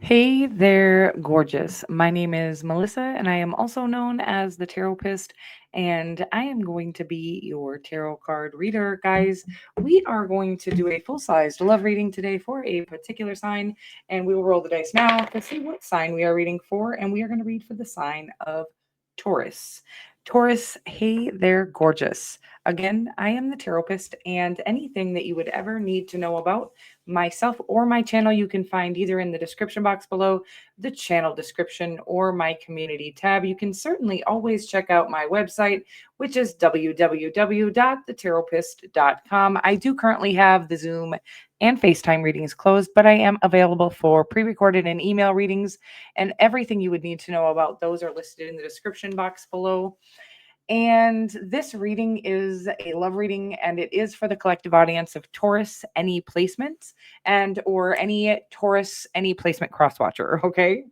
Hey there, gorgeous. My name is Melissa, and I am also known as the Taropist, and I am going to be your tarot card reader. Guys, we are going to do a full sized love reading today for a particular sign, and we will roll the dice now to see what sign we are reading for, and we are going to read for the sign of Taurus. Taurus, hey there, gorgeous. Again, I am the Taropist, and anything that you would ever need to know about myself or my channel, you can find either in the description box below, the channel description, or my community tab. You can certainly always check out my website, which is www.thetaropist.com. I do currently have the Zoom and FaceTime readings closed, but I am available for pre-recorded and email readings, and everything you would need to know about those are listed in the description box below. And this reading is a love reading, and it is for the collective audience of Taurus, any placements, and or any Taurus, any placement cross watcher. Okay.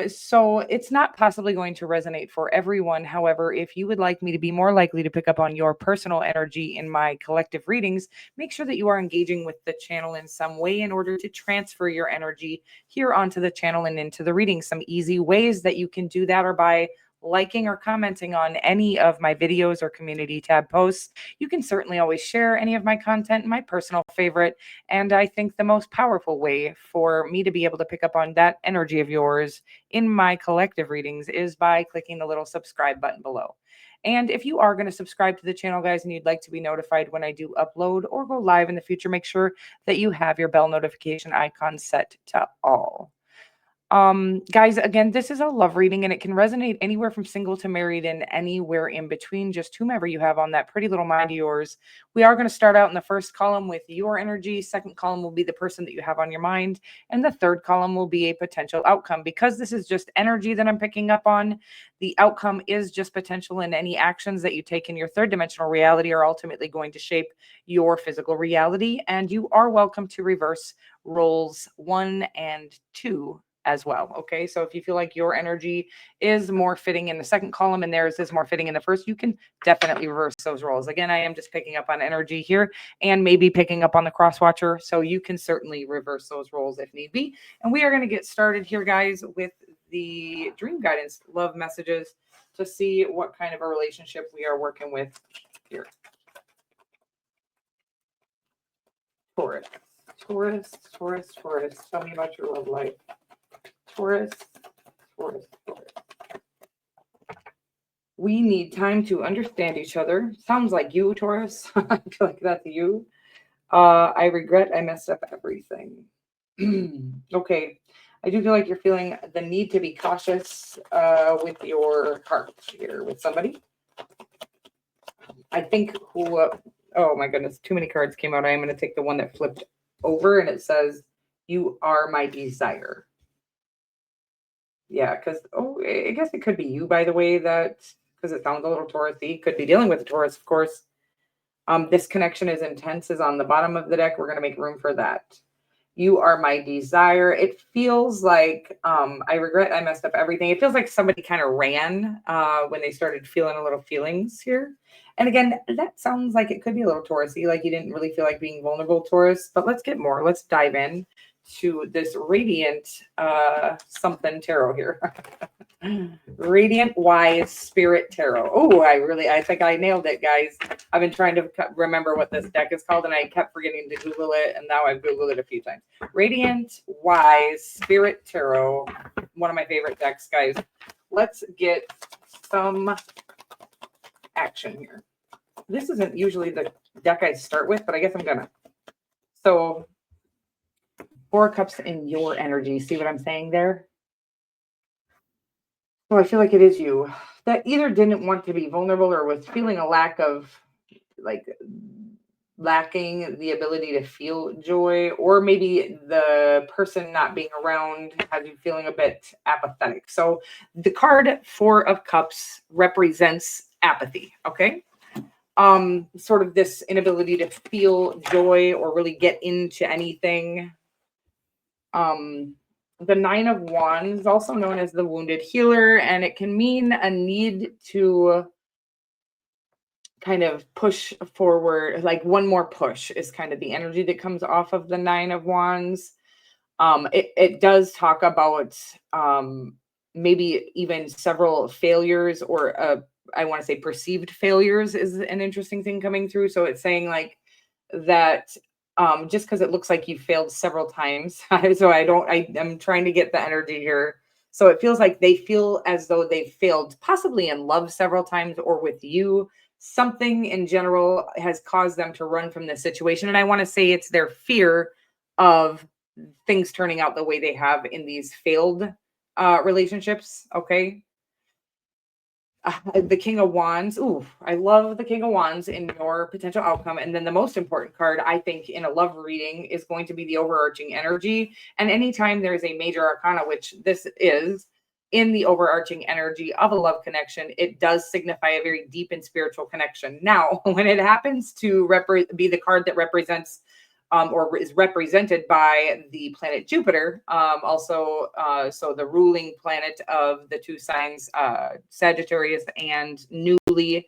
So it's not possibly going to resonate for everyone. However, if you would like me to be more likely to pick up on your personal energy in my collective readings, make sure that you are engaging with the channel in some way in order to transfer your energy here onto the channel and into the reading. Some easy ways that you can do that are by liking or commenting on any of my videos or community tab posts. You can certainly always share any of my content. My personal favorite, and I think the most powerful way for me to be able to pick up on that energy of yours in my collective readings is by clicking the little subscribe button below. And if you are going to subscribe to the channel, guys, and you'd like to be notified when I do upload or go live in the future, make sure that you have your bell notification icon set to all. Guys, again, this is a love reading, and it can resonate anywhere from single to married and anywhere in between, just whomever you have on that pretty little mind of yours. We are going to start out in the first column with your energy. Second column will be the person that you have on your mind, and the third column will be a potential outcome. Because this is just energy that I'm picking up on, the outcome is just potential, and any actions that you take in your third dimensional reality are ultimately going to shape your physical reality. And you are welcome to reverse roles 1 and 2 as well. Okay. So if you feel like your energy is more fitting in the second column and theirs is more fitting in the first, you can definitely reverse those roles. Again, I am just picking up on energy here and maybe picking up on the cross watcher. So you can certainly reverse those roles if need be. And we are going to get started here, guys, with the dream guidance love messages to see what kind of a relationship we are working with here. Taurus, Taurus, Taurus, Taurus. Tell me about your love life. Taurus, Taurus, Taurus. We need time to understand each other. Sounds like you, Taurus. I feel like that's you. I regret I messed up everything. Okay. I do feel like you're feeling the need to be cautious with your heart here with somebody. I think who, oh my goodness, too many cards came out. I am going to take the one that flipped over and it says, "You are my desire." Yeah, because, oh, I guess it could be you, by the way, that, because it sounds a little Taurus-y, could be dealing with a Taurus, of course. This connection is intense is on the bottom of the deck. We're going to make room for that. You are my desire. It feels like, I regret I messed up everything. It feels like somebody kind of ran when they started feeling a little feelings here. And again, that sounds like it could be a little Taurus-y, like you didn't really feel like being vulnerable, Taurus. But let's get more. Let's dive in to this radiant something tarot here. Radiant Wise Spirit Tarot. Oh, I think I nailed it, guys. I've been trying to remember what this deck is called, and I kept forgetting to Google it, and now I've Googled it a few times. Radiant Wise Spirit Tarot. One of my favorite decks, guys. Let's get some action here. This isn't usually the deck I start with, but I guess I'm gonna. So, 4 cups in your energy. See what I'm saying there? Well, I feel like it is you that either didn't want to be vulnerable or was feeling a lack of, like, lacking the ability to feel joy, or maybe the person not being around has you feeling a bit apathetic. So the card 4 of Cups represents apathy. Okay. Sort of this inability to feel joy or really get into anything. The 9 of Wands, also known as the Wounded Healer, and it can mean a need to kind of push forward, like one more push is kind of the energy that comes off of the 9 of Wands. It does talk about maybe even several failures or I want to say perceived failures is an interesting thing coming through. So it's saying like that just because it looks like you failed several times. So I'm trying to get the energy here. So it feels like they feel as though they failed possibly in love several times or with you. Something in general has caused them to run from this situation. And I want to say it's their fear of things turning out the way they have in these failed relationships. Okay. The King of Wands. Ooh, I love the King of Wands in your potential outcome. And then the most important card, I think, in a love reading is going to be the overarching energy. And anytime there's a major arcana, which this is, in the overarching energy of a love connection, it does signify a very deep and spiritual connection. Now, when it happens to be the card that represents or is represented by the planet Jupiter. So the ruling planet of the two signs, Sagittarius and newly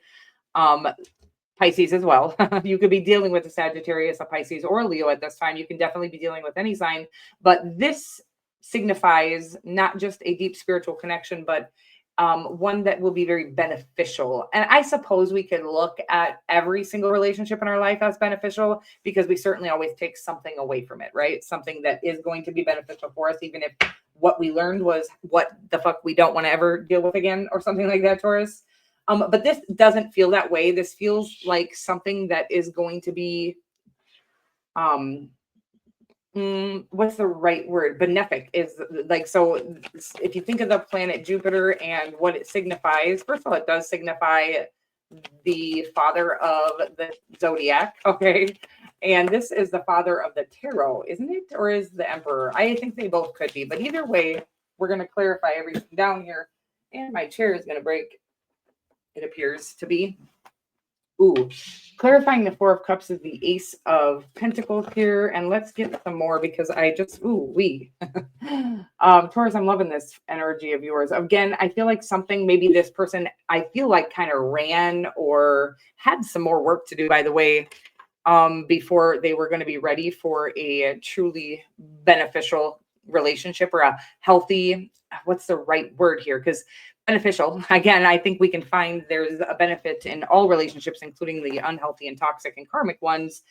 Pisces as well. You could be dealing with a Sagittarius, a Pisces, or a Leo at this time. You can definitely be dealing with any sign, but this signifies not just a deep spiritual connection, but one that will be very beneficial. And I suppose we could look at every single relationship in our life as beneficial because we certainly always take something away from it, right? Something that is going to be beneficial for us, even if what we learned was what the fuck we don't want to ever deal with again or something like that, Taurus. But this doesn't feel that way. This feels like something that is going to be what's the right word? Benefic is like, so if you think of the planet Jupiter and what it signifies, first of all, it does signify the father of the zodiac. Okay. And this is the father of the tarot, isn't it? Or is the emperor? I think they both could be, but either way, we're going to clarify everything down here. And my chair is going to break. It appears to be. Ooh, clarifying the Four of Cups is the Ace of Pentacles here. And let's get some more because I just, Taurus, I'm loving this energy of yours. Again, I feel like something, maybe this person, I feel like kind of ran or had some more work to do, by the way, before they were going to be ready for a truly beneficial relationship or a healthy, what's the right word here? Because beneficial, again, I think we can find there's a benefit in all relationships, including the unhealthy and toxic and karmic ones,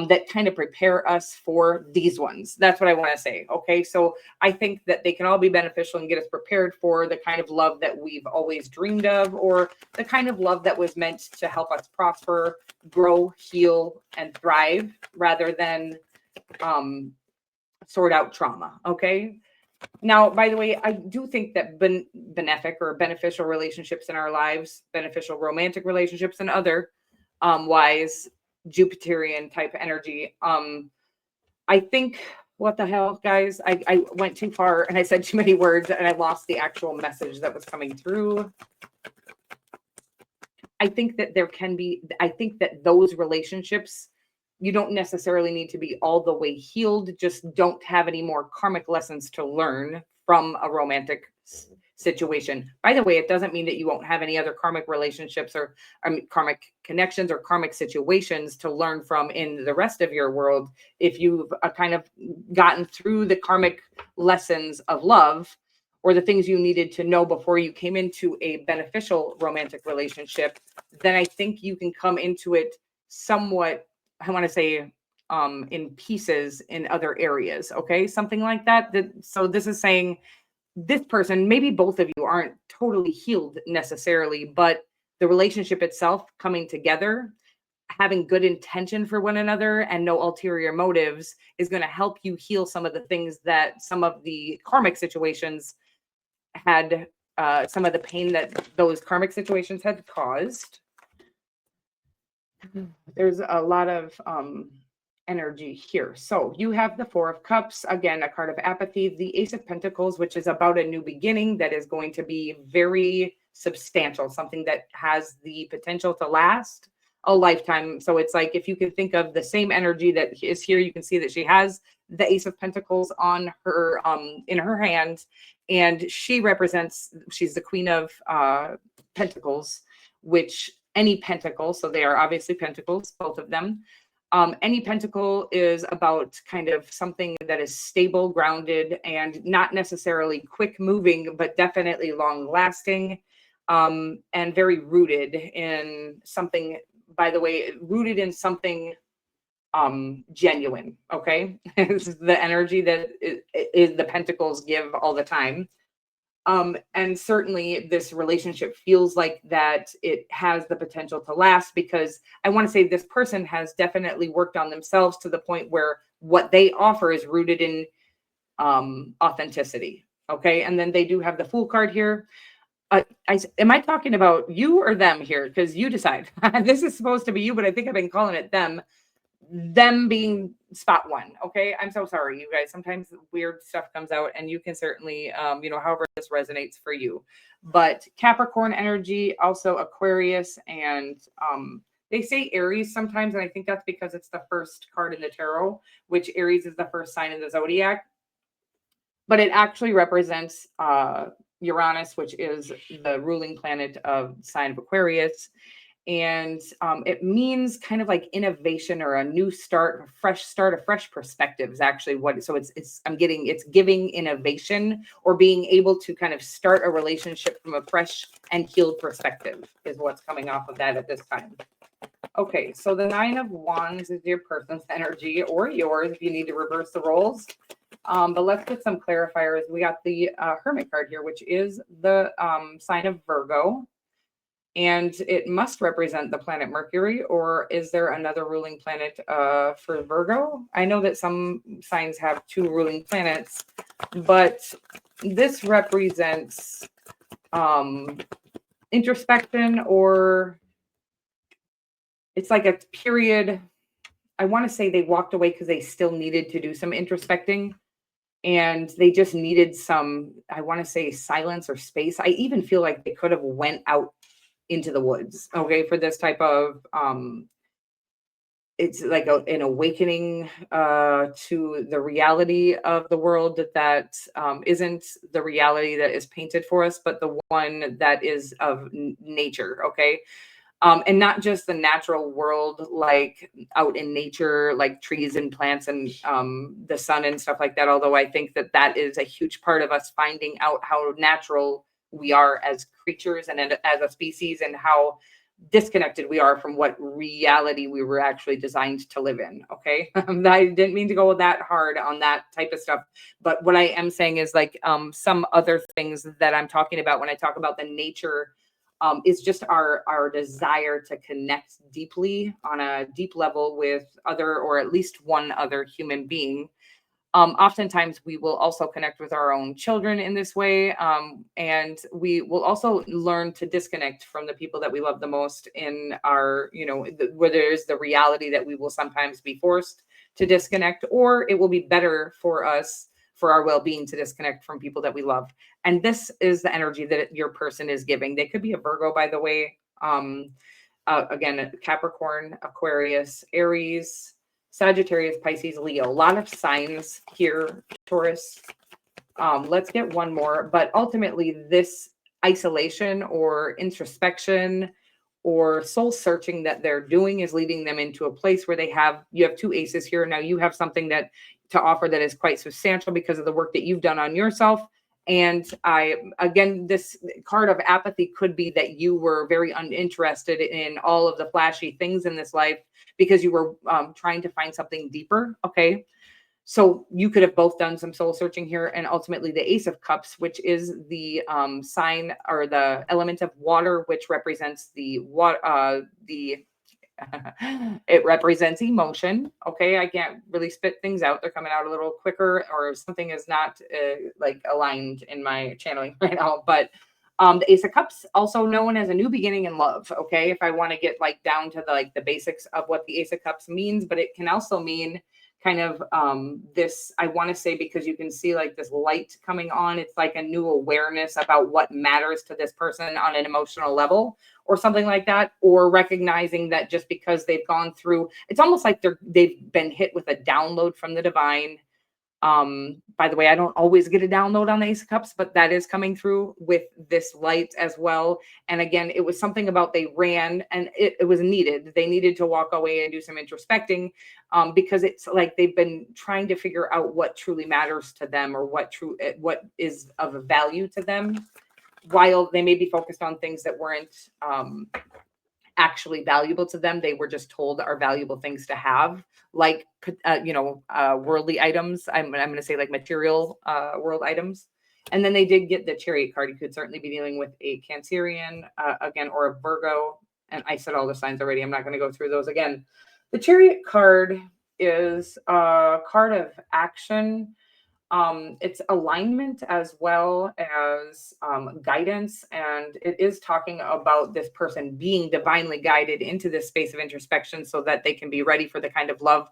that kind of prepare us for these ones. That's what I want to say. Okay. So I think that they can all be beneficial and get us prepared for the kind of love that we've always dreamed of, or the kind of love that was meant to help us prosper, grow, heal, and thrive rather than sort out trauma. Okay. Now, by the way, I do think that benefic or beneficial relationships in our lives, beneficial romantic relationships and other wise Jupiterian type energy. I think, what the hell, guys? I went too far and I said too many words and I lost the actual message that was coming through. I think that I think that those relationships, you don't necessarily need to be all the way healed. Just don't have any more karmic lessons to learn from a romantic situation. By the way, it doesn't mean that you won't have any other karmic relationships or karmic connections or karmic situations to learn from in the rest of your world. If you've kind of gotten through the karmic lessons of love, or the things you needed to know before you came into a beneficial romantic relationship, then I think you can come into it somewhat, I want to say, in pieces in other areas. Okay. Something like that. So this is saying this person, maybe both of you aren't totally healed necessarily, but the relationship itself coming together, having good intention for one another and no ulterior motives is going to help you heal some of the things that some of the karmic situations had, some of the pain that those karmic situations had caused. There's a lot of energy here. So you have the Four of Cups, again, a card of apathy, the Ace of Pentacles, which is about a new beginning that is going to be very substantial, something that has the potential to last a lifetime. So it's like, if you can think of the same energy that is here, you can see that she has the Ace of Pentacles on her, in her hand, and she's the Queen of Pentacles, which any pentacle, so they are obviously pentacles, both of them. Any pentacle is about kind of something that is stable, grounded, and not necessarily quick moving, but definitely long lasting, and very rooted in something, by the way, rooted in something genuine. Okay. This is the energy that is the pentacles give all the time. And certainly this relationship feels like that it has the potential to last, because I want to say this person has definitely worked on themselves to the point where what they offer is rooted in authenticity. Okay. And then they do have the Fool card here. Am I talking about you or them here? Because you decide. This is supposed to be you, but I think I've been calling it them being spot one. Okay. I'm so sorry, you guys. Sometimes weird stuff comes out, and you can certainly, however this resonates for you. But Capricorn energy, also Aquarius, and they say Aries sometimes. And I think that's because it's the first card in the tarot, which Aries is the first sign in the zodiac. But it actually represents Uranus, which is the ruling planet of sign of Aquarius. And it means kind of like innovation or a new start, a fresh perspective is actually what. So it's giving innovation, or being able to kind of start a relationship from a fresh and healed perspective is what's coming off of that at this time. Okay, so the Nine of Wands is your person's energy, or yours if you need to reverse the roles. But let's get some clarifiers. We got the Hermit card here, which is the sign of Virgo. And it must represent the planet Mercury, or is there another ruling planet for Virgo? I know that some signs have two ruling planets, but this represents introspection, or it's like a period. I want to say they walked away because they still needed to do some introspecting, and they just needed some, I want to say, silence or space. I even feel like they could have went out into the woods, okay, for this type of it's like an awakening to the reality of the world that isn't the reality that is painted for us, but the one that is of nature. Okay. And not just the natural world, like out in nature, like trees and plants and the sun and stuff like that. Although I think that that is a huge part of us finding out how natural we are as creatures and as a species, and how disconnected we are from what reality we were actually designed to live in. Okay. I didn't mean to go that hard on that type of stuff, but what I am saying is like some other things that I'm talking about when I talk about the nature is just our desire to connect deeply on a deep level with other, or at least one other human being. Oftentimes we will also connect with our own children in this way. And we will also learn to disconnect from the people that we love the most in our, where there's the reality that we will sometimes be forced to disconnect, or it will be better for us, for our well-being, to disconnect from people that we love. And this is the energy that your person is giving. They could be a Virgo, by the way. Again, Capricorn, Aquarius, Aries, Sagittarius, Pisces, Leo. A lot of signs here, Taurus. Let's get one more. But ultimately, this isolation or introspection or soul searching that they're doing is leading them into a place where you have two aces here. Now you have something that to offer that is quite substantial because of the work that you've done on yourself. And this card of apathy could be that you were very uninterested in all of the flashy things in this life because you were trying to find something deeper. Okay. So you could have both done some soul searching here. And ultimately the Ace of Cups, which is the sign or the element of water, which represents it represents emotion. Okay. I can't really spit things out. They're coming out a little quicker, or something is not like aligned in my channeling right now. But the Ace of Cups, also known as a new beginning in love. Okay. If I want to get like down to the basics of what the Ace of Cups means, but it can also mean kind of this, I want to say, because you can see like this light coming on, it's like a new awareness about what matters to this person on an emotional level or something like that, or recognizing that just because they've gone through, it's almost like they've been hit with a download from the divine, By the way, I don't always get a download on the Ace of Cups, but that is coming through with this light as well. And again, it was something about they ran and it was needed. They needed to walk away and do some introspecting, because it's like they've been trying to figure out what truly matters to them, or what is of value to them, while they may be focused on things that weren't actually valuable to them. They were just told are valuable things to have, like worldly items. I'm going to say like material world items. And then they did get the Chariot card. You could certainly be dealing with a Cancerian again, or a Virgo. And I said all the signs already. I'm not going to go through those again. The Chariot card is a card of action. It's alignment as well as guidance, and it is talking about this person being divinely guided into this space of introspection so that they can be ready for the kind of love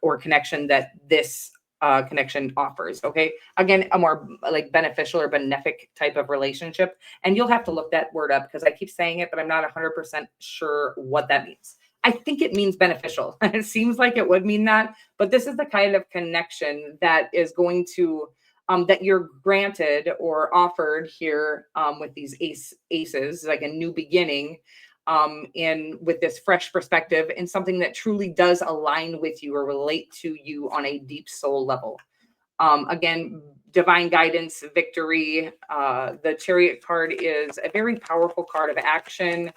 or connection that this connection offers. Okay, again, a more like beneficial or benefic type of relationship, and you'll have to look that word up because I keep saying it, but I'm not 100% sure what that means. I think it means beneficial. It seems like it would mean that, but this is the kind of connection that is going to that you're granted or offered here with these aces, like a new beginning, in with this fresh perspective and something that truly does align with you or relate to you on a deep soul level. Again, divine guidance, victory. The Chariot card is a very powerful card of action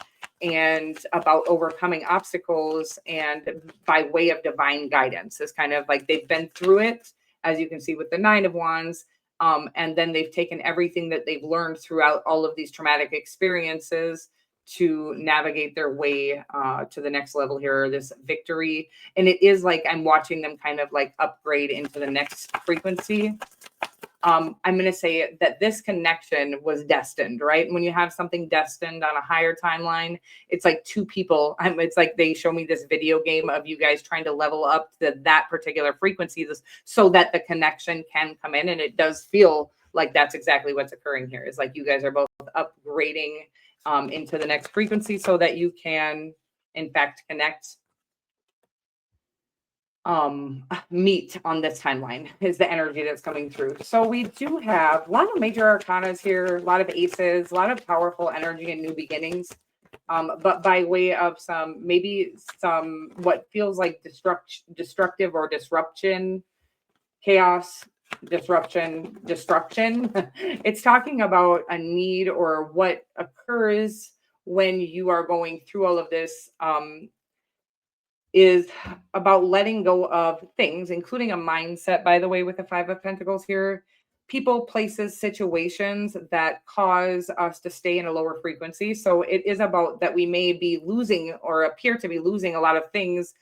and about overcoming obstacles and by way of divine guidance. It's kind of like they've been through it, as you can see with the Nine of Wands. And then they've taken everything that they've learned throughout all of these traumatic experiences to navigate their way to the next level here, this victory. And it is like I'm watching them kind of like upgrade into the next frequency. I'm going to say that this connection was destined, right? When you have something destined on a higher timeline, it's like two people. It's like they show me this video game of you guys trying to level up to that particular frequency so that the connection can come in. And it does feel like that's exactly what's occurring here. It's like you guys are both upgrading into the next frequency so that you can, in fact, connect. Meet on this timeline is the energy that's coming through. So we do have a lot of major arcanas here, a lot of aces, a lot of powerful energy and new beginnings. But by way of maybe some what feels like destructive or disruption, chaos, disruption, destruction. It's talking about a need or what occurs when you are going through all of this. Is about letting go of things, including a mindset, by the way, with the Five of Pentacles here. People, places, situations that cause us to stay in a lower frequency. So it is about that we may be losing or appear to be losing a lot of things,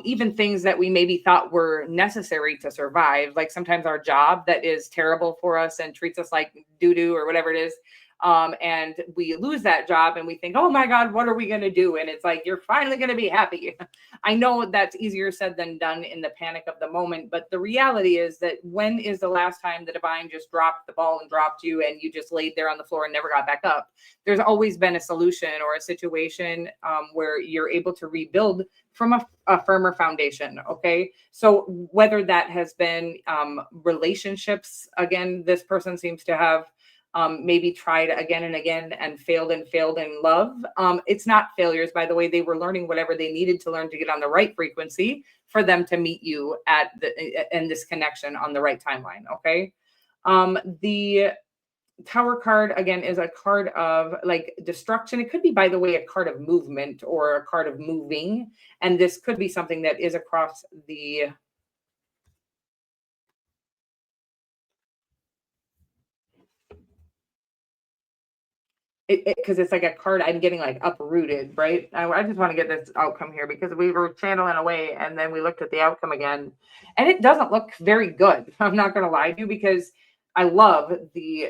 even things that we maybe thought were necessary to survive. Like sometimes our job that is terrible for us and treats us like doo-doo or whatever it is. And we lose that job and we think, oh my God, what are we going to do? And it's like, you're finally going to be happy. I know that's easier said than done in the panic of the moment. But the reality is that when is the last time the divine just dropped the ball and dropped you and you just laid there on the floor and never got back up? There's always been a solution or a situation where you're able to rebuild from a firmer foundation. Okay. So whether that has been relationships, again, this person seems to have maybe tried again and again and failed in love. It's not failures, by the way. They were learning whatever they needed to learn to get on the right frequency for them to meet you in this connection on the right timeline. Okay. The Tower card, again, is a card of like destruction. It could be, by the way, a card of movement or a card of moving. And this could be something that is across the because it's like a card I'm getting like uprooted, right? I just want to get this outcome here because we were channeling away and then we looked at the outcome again and it doesn't look very good. I'm not going to lie to you because I love the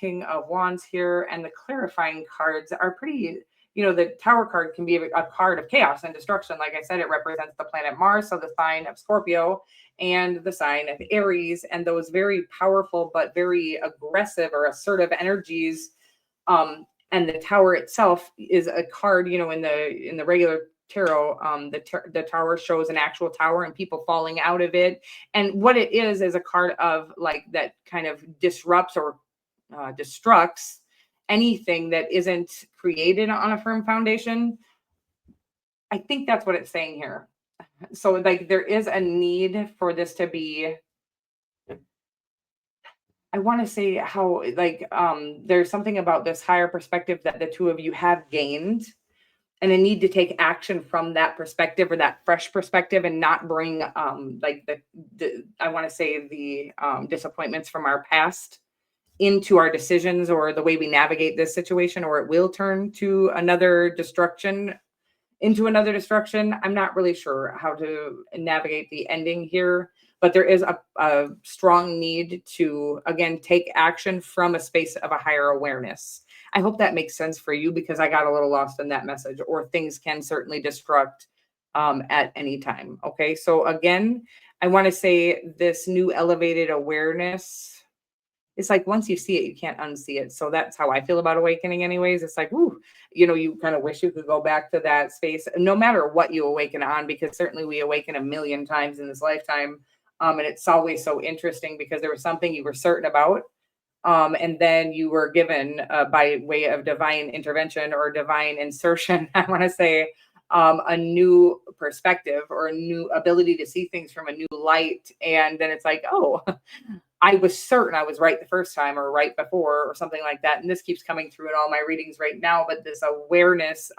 King of Wands here, and the clarifying cards are pretty, the Tower card can be a card of chaos and destruction. Like I said, it represents the planet Mars, so the sign of Scorpio and the sign of Aries, and those very powerful but very aggressive or assertive energies. And the Tower itself is a card, in the regular tarot, the tower shows an actual tower and people falling out of it. And what it is a card of like that kind of disrupts or destructs anything that isn't created on a firm foundation. I think that's what it's saying here. So like there is a need for this to be, I want to say how like there's something about this higher perspective that the two of you have gained, and a need to take action from that perspective or that fresh perspective, and not bring like the I want to say the disappointments from our past into our decisions or the way we navigate this situation, or it will turn to another destruction into another destruction. I'm not really sure how to navigate the ending here, but there is a strong need to, again, take action from a space of a higher awareness. I hope that makes sense for you, because I got a little lost in that message, or things can certainly destruct at any time. Okay. So, again, I want to say this new elevated awareness, it's like once you see it, you can't unsee it. So that's how I feel about awakening anyways. It's like, whoo, you kind of wish you could go back to that space, no matter what you awaken on, because certainly we awaken a million times in this lifetime. And it's always so interesting because there was something you were certain about. And then you were given by way of divine intervention or divine insertion, I want to say, a new perspective or a new ability to see things from a new light. And then it's like, oh, I was certain I was right the first time or right before or something like that. And this keeps coming through in all my readings right now. But this awareness,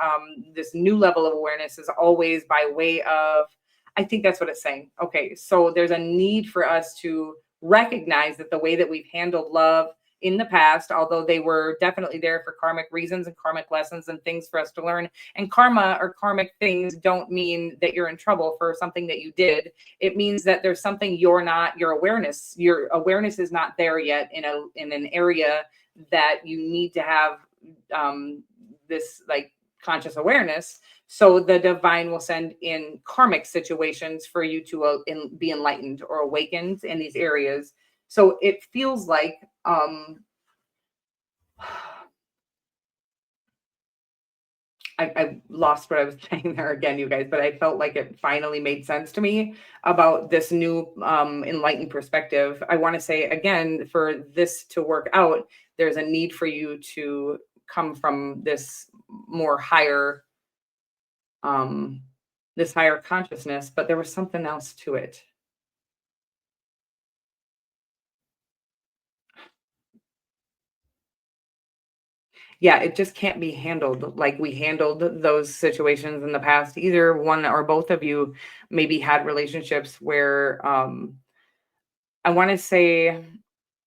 this new level of awareness is always by way of, I think that's what it's saying. Okay, so there's a need for us to recognize that the way that we've handled love in the past, although they were definitely there for karmic reasons and karmic lessons and things for us to learn. And karma or karmic things don't mean that you're in trouble for something that you did. It means that there's something your awareness is not there yet in an area that you need to have this like conscious awareness. So the divine will send in karmic situations for you to be enlightened or awakened in these areas. So it feels like I lost what I was saying there again, you guys, but I felt like it finally made sense to me about this new enlightened perspective. I want to say again, for this to work out, there's a need for you to come from this more higher, this higher consciousness, but there was something else to it. Yeah, it just can't be handled like we handled those situations in the past. Either one or both of you maybe had relationships where I want to say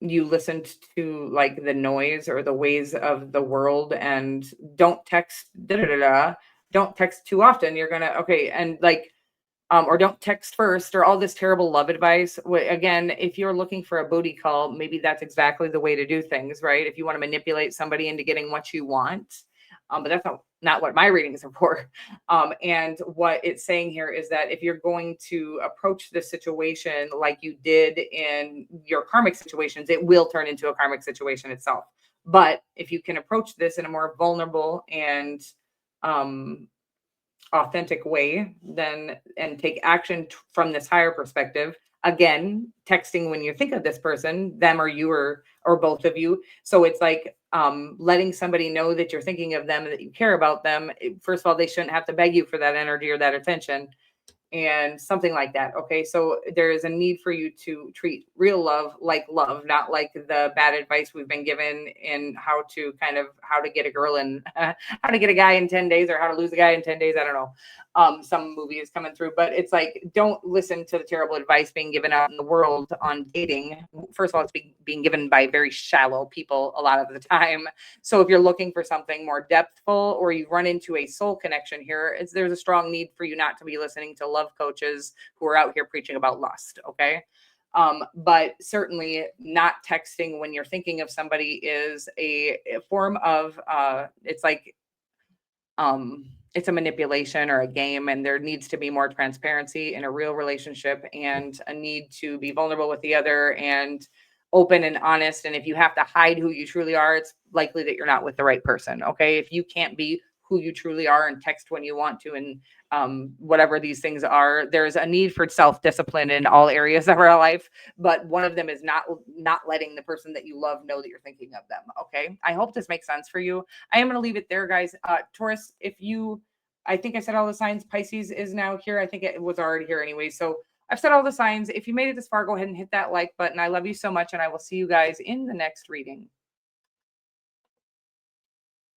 you listened to like the noise or the ways of the world, and don't text da da da da, don't text too often. You're gonna okay, and like or don't text first, or all this terrible love advice. Again, if you're looking for a booty call, maybe that's exactly the way to do things, right? If you want to manipulate somebody into getting what you want, but that's not what my readings are for. And what it's saying here is that if you're going to approach this situation like you did in your karmic situations, it will turn into a karmic situation itself. But if you can approach this in a more vulnerable and authentic way, then and take action from this higher perspective, again, texting when you think of this person, them or you, or both of you. So it's like letting somebody know that you're thinking of them, that you care about them. First of all, they shouldn't have to beg you for that energy or that attention, and something like that. Okay. So there is a need for you to treat real love like love, not like the bad advice we've been given in how to get a girl in, how to get a guy in 10 days or how to lose a guy in 10 days. I don't know. Some movie is coming through, but it's like, don't listen to the terrible advice being given out in the world on dating. First of all, it's being given by very shallow people a lot of the time. So if you're looking for something more depthful, or you run into a soul connection here, there's a strong need for you not to be listening to love coaches who are out here preaching about lust. Okay. But certainly not texting when you're thinking of somebody is a form of, it's like, it's a manipulation or a game, and there needs to be more transparency in a real relationship, and a need to be vulnerable with the other and open and honest. And if you have to hide who you truly are, it's likely that you're not with the right person. Okay. If you can't be who you truly are and text when you want to, and whatever these things are. There's a need for self-discipline in all areas of our life, but one of them is not letting the person that you love know that you're thinking of them. Okay, I hope this makes sense for you. I am going to leave it there, guys. Taurus, if you, I think I said all the signs. Pisces is now here. I think it was already here anyway. So I've said all the signs. If you made it this far, go ahead and hit that like button. I love you so much, and I will see you guys in the next reading.